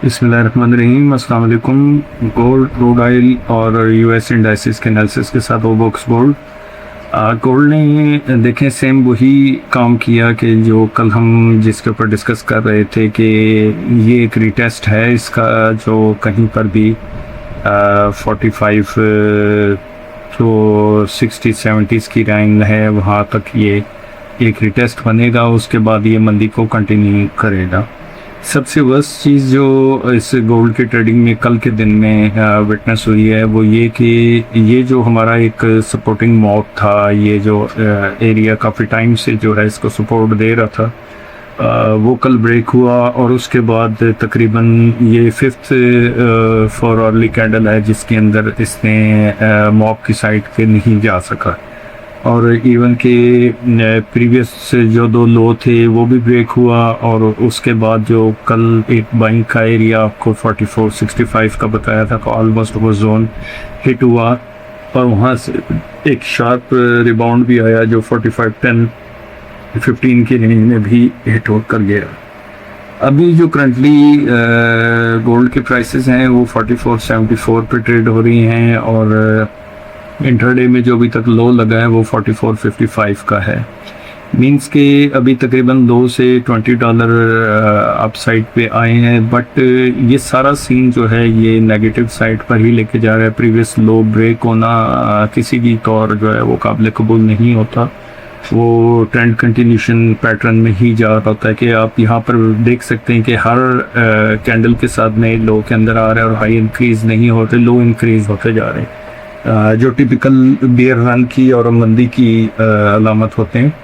बिस्मिल्लाहिर्रहमानिर्रहीम, अस्सलाम वालेकुम। गोल्ड, क्रूड ऑयल और यूएस इंडाइसिस के एनालिसिस के साथ ओबॉक्स गोल्ड। गोल्ड ने देखें सेम वही काम किया कि जो कल हम जिसके ऊपर डिस्कस कर रहे थे कि ये एक रिटेस्ट है इसका, जो कहीं पर भी 45 जो 60-70s की रैंक है वहाँ तक ये एक रिटेस्ट बनेगा, उसके बाद ये मंदी को कंटिन्यू करेगा। सबसे वर्स्ट चीज़ जो इस गोल्ड के ट्रेडिंग में कल के दिन में विटनेस हुई है वो ये कि ये जो हमारा एक सपोर्टिंग मॉब था, ये जो एरिया काफ़ी टाइम से जो है इसको सपोर्ट दे रहा था, वो कल ब्रेक हुआ और उसके बाद तकरीबन ये 5th फॉर अर्ली कैंडल है जिसके अंदर इसने मॉब की साइड पे नहीं जा सका। और इवन के प्रीवियस जो दो लो थे वो भी ब्रेक हुआ और उसके बाद जो कल एक बाइंग का एरिया आपको 44-65 का बताया था तो ऑलमोस्ट वो जोन हिट हुआ और वहाँ से एक शार्प रिबाउंड भी आया जो 45-10-15 की रेंज में भी हिट होकर गया। अभी जो करंटली गोल्ड के प्राइसेस हैं वो 44-74 पे ट्रेड हो रही हैं और इंटरडे में जो अभी तक लो लगा है वो 44.55 का है। मींस के अभी तकरीबन $2 से $20 अपसाइड पे आए हैं, बट ये सारा सीन जो है ये नेगेटिव साइड पर ही लेके जा रहा है। प्रीवियस लो ब्रेक होना किसी भी तौर जो है वो काबिल कबूल नहीं होता, वो ट्रेंड कंटिन्यूशन पैटर्न में ही जा रहा होता है कि आप यहाँ पर देख सकते हैं कि हर कैंडल के साथ नए लो के अंदर आ रहे हैं और हाई इंक्रीज नहीं होते, लो इंक्रीज होते जा रहे हैं, जो टिपिकल बेयर रन की और मंदी की अलामत होते हैं।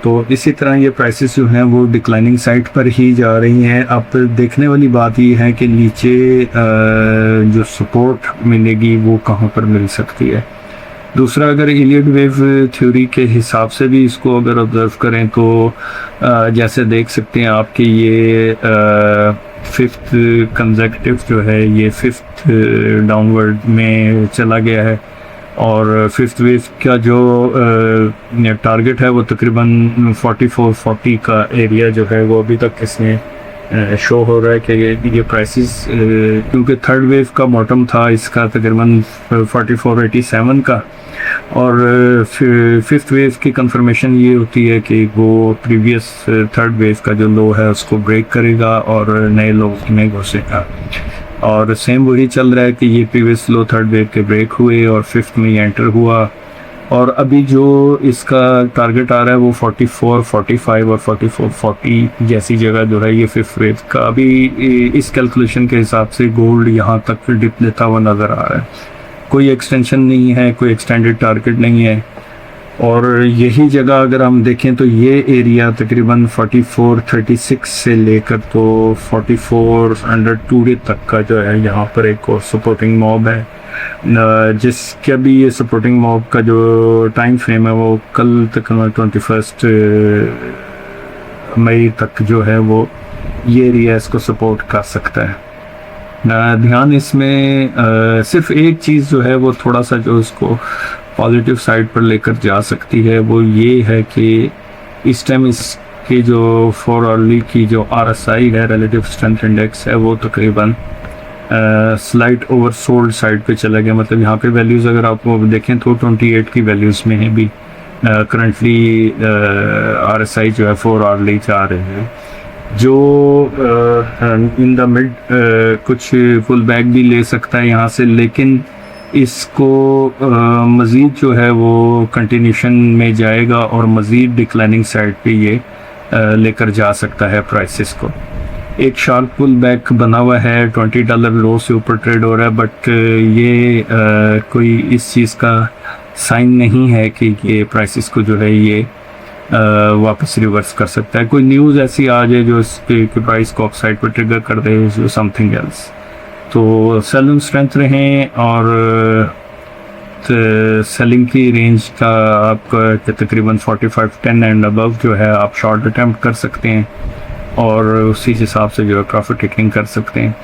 तो इसी तरह ये प्राइसेस जो हैं वो डिक्लाइनिंग साइड पर ही जा रही हैं। अब देखने वाली बात ये है कि नीचे जो सपोर्ट मिलेगी वो कहाँ पर मिल सकती है। दूसरा, अगर इलियड वेव थ्योरी के हिसाब से भी इसको अगर ऑब्जर्व करें तो जैसे देख सकते हैं आपके ये 5th कंसेक्यूटिव जो है ये 5th डाउनवर्ड में चला गया है और 5th वेव का जो टारगेट है वो तकरीबन 44-40 का एरिया जो है वो अभी तक इसमें शो हो रहा है कि ये प्राइसेस, क्योंकि 3rd वेव का बॉटम था इसका तकरीबन 44.87 का और 5th वेव की कंफर्मेशन ये होती है कि वो प्रीवियस 3rd वेव का जो लो है उसको ब्रेक करेगा और नए लो में घुसेगा। और सेम वही चल रहा है कि ये प्रीवियस लो 3rd वेव के ब्रेक हुए और 5th में एंटर हुआ और अभी जो इसका टारगेट आ रहा है वो 44-45 और 44-40 जैसी जगह जो है ये 5th वेव का। अभी इस कैलकुलेशन के हिसाब से गोल्ड यहाँ तक डिप लेता हुआ नज़र आ रहा है, कोई एक्सटेंशन नहीं है, कोई एक्सटेंडेड टारगेट नहीं है। और यही जगह अगर हम देखें तो ये एरिया तकरीबन 44-36 से लेकर तो 44-2 तक का जो है यहाँ पर एक और सपोर्टिंग मॉब है, जिसका भी ये सपोर्टिंग मॉब का जो टाइम फ्रेम है वो कल तक 21 मई तक जो है वो ये एरिया इसको सपोर्ट कर सकता है। ध्यान इसमें सिर्फ एक चीज़ जो है वो थोड़ा सा जो इसको पॉजिटिव साइड पर लेकर जा सकती है वो ये है कि इस टाइम इसकी जो 4 अर्ली की जो RSI है, रिलेटिव स्ट्रेंथ इंडेक्स है, वो तकरीबन स्लाइट ओवरसोल्ड साइड पे चला गया। मतलब यहाँ पे वैल्यूज़ अगर आप देखें तो 28 की वैल्यूज़ में है भी करंटली RSI जो है 4 अर्ली जा रहे हैं, जो इन द मिड कुछ फुल बैक भी ले सकता है यहाँ से, लेकिन इसको मज़ीद जो है वो कंटिन्यूशन में जाएगा और मज़ीद डिक्लाइनिंग साइड पे ये लेकर जा सकता है प्राइसेस को। एक शार्प पुल बैक बना हुआ है, $20 लो से ऊपर ट्रेड हो रहा है, बट ये कोई इस चीज़ का साइन नहीं है कि ये प्राइसेस को जो है ये वापस रिवर्स कर सकता है। कोई न्यूज़ ऐसी आ जाए जो इसके प्राइस को अपसाइड पर ट्रिगर कर दे, समथिंग एल्स। तो सेलिंग स्ट्रेंथ रहें और सेलिंग की रेंज का आपका तकरीबन 45-10 एंड अबव जो है आप शॉर्ट अटैम्प्ट कर सकते हैं और उसी हिसाब से जो है प्रॉफिट टेकिंग कर सकते हैं।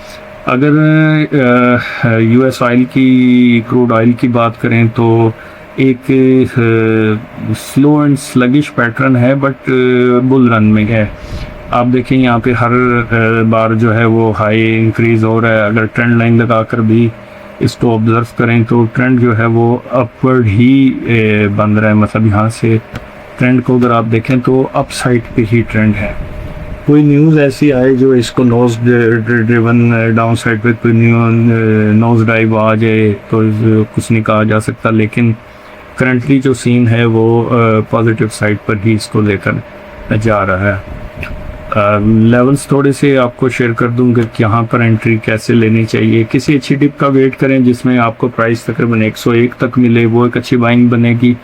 अगर यूएस ऑयल की, क्रूड ऑयल की बात करें तो एक स्लो एंड स्लगिश पैटर्न है, बट बुल रन में है। आप देखें यहाँ पे हर बार जो है वो हाई इंक्रीज हो रहा है। अगर ट्रेंड लाइन लगाकर भी इसको ऑब्जर्व करें तो ट्रेंड जो है वो अपवर्ड ही बन रहा है। मतलब यहाँ से ट्रेंड को अगर आप देखें तो अप साइड पे ही ट्रेंड है। कोई न्यूज़ ऐसी आए जो इसको नोज ड्रिवन डाउन साइड पे कोई नोज डाइव आ जाए तो कुछ नहीं कहा जा सकता, लेकिन करंटली जो सीन है वो पॉजिटिव साइड पर ही इसको लेकर जा रहा है। लेवल्स थोड़े से आपको शेयर कर दूंगा कि यहाँ पर एंट्री कैसे लेनी चाहिए। किसी अच्छी डिप का वेट करें जिसमें आपको प्राइस तकरीबन 101 तक मिले, वो एक अच्छी बाइंग बनेगी।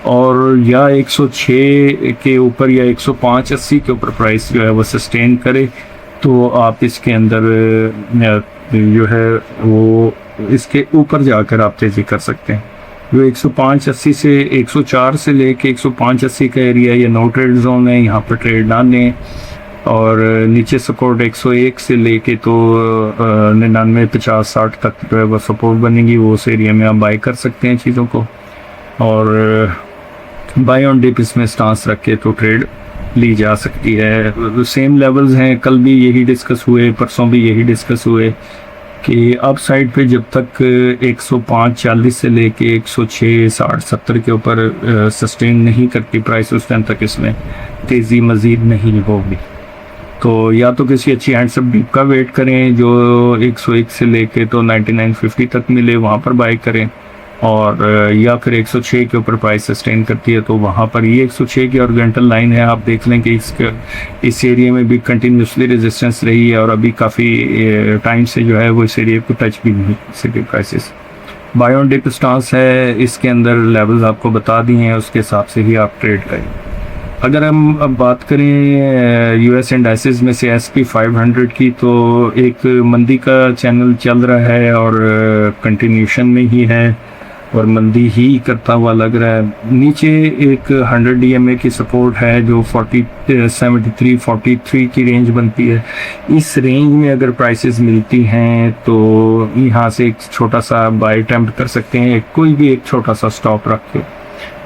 और या 106 के ऊपर या 105-80 के ऊपर प्राइस जो है वो सस्टेन करे तो आप इसके अंदर जो है वो इसके ऊपर जाकर आप तेज़ी कर सकते हैं। जो 105-80 से 104 से लेके 105-80 का एरिया ये नो ट्रेड जोन है, यहाँ पर ट्रेड ना लें। और नीचे सपोर्ट 101 से लेके तो 99-50-60 तक जो है वो सपोर्ट बनेगी, वो उस एरिया में आप बाई कर सकते हैं चीज़ों को। और बाई ऑन डिप इसमें स्टांस रख के तो ट्रेड ली जा सकती है। सेम लेवल्स हैं, कल भी यही डिस्कस हुए, परसों भी यही डिस्कस हुए कि अप साइड पे जब तक 105-40 से लेके 106-60-70 के ऊपर सस्टेन नहीं करती प्राइस, उस टाइम तक इसमें तेज़ी मज़ीद नहीं होगी। तो या तो किसी अच्छी हैंडसअप डीप का वेट करें जो 101 से लेके तो 99-50 तक मिले, वहाँ पर बाई करें। और या फिर 106 के ऊपर प्राइस सस्टेन करती है तो वहाँ पर ये 106 की हॉरिजॉन्टल लाइन है, आप देख लें कि इस एरिया में भी कंटिन्यूसली रेजिस्टेंस रही है और अभी काफ़ी टाइम से जो है वो इस एरिया को टच भी नहीं सके prices. Buy on dip stance है, इसके अंदर लेवल्स आपको बता दिए हैं, उसके हिसाब से ही आप ट्रेड करें। अगर हम अब बात करें यूएस इंडाइसेस में से SP 500 की, तो एक मंदी का चैनल चल रहा है और कंटिन्यूशन में ही है और मंदी ही करता हुआ लग रहा है। नीचे एक 100 DMA की सपोर्ट है जो 73-43 की रेंज बनती है। इस रेंज में अगर प्राइसेस मिलती हैं तो यहाँ से एक छोटा सा बाय अटेम्प्ट कर सकते हैं, कोई भी एक छोटा सा स्टॉप रख के।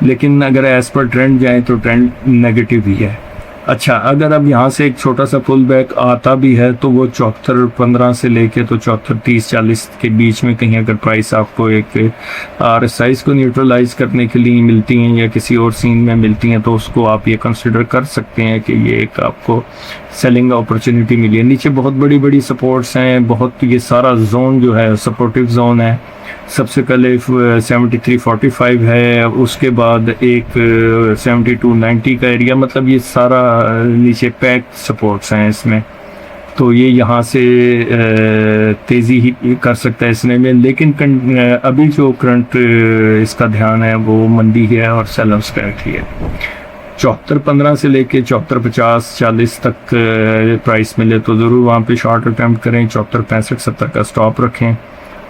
लेकिन अगर एज पर ट्रेंड जाए तो ट्रेंड नेगेटिव ही है। अच्छा, अगर अब यहाँ से एक छोटा सा पुल बैक आता भी है तो वो 74.15 से लेके तो 74.30-40 के बीच में कहीं अगर प्राइस आपको एक RSI को न्यूट्रलाइज करने के लिए मिलती हैं या किसी और सीन में मिलती हैं तो उसको आप ये कंसिडर कर सकते हैं कि ये एक आपको सेलिंग अपॉर्चुनिटी मिली है। नीचे बहुत बड़ी बड़ी सपोर्ट्स हैं, बहुत ये सारा जोन जो है सपोर्टिव जोन है। सबसे पहले 73.45 है, उसके बाद एक 72.90 का एरिया, मतलब ये सारा नीचे पैक सपोर्ट्स हैं इसमें। तो ये यहाँ से तेज़ी ही कर सकता है इसने में, लेकिन अभी जो करंट इसका ध्यान है वो मंदी है और सेल स्ट्रेंथ ही है। 74.15 से लेके 74.50-40 तक प्राइस मिले तो ज़रूर वहाँ पे शॉर्ट अटैम्प्ट करें। 74.65-70 का स्टॉप रखें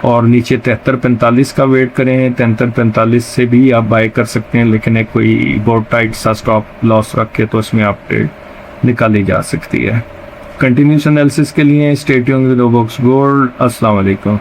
और नीचे 73.45 का वेट करें। 73.45 से भी आप बाय कर सकते हैं, लेकिन एक कोई बहुत टाइट सा स्टॉप लॉस रख के तो इसमें आप ट्रेड निकाली जा सकती है। कंटिन्यूस एनालिसिस के लिए स्टे ट्यून्ड विद ओबॉक्स गोल्ड। अस्सलाम वालेकुम।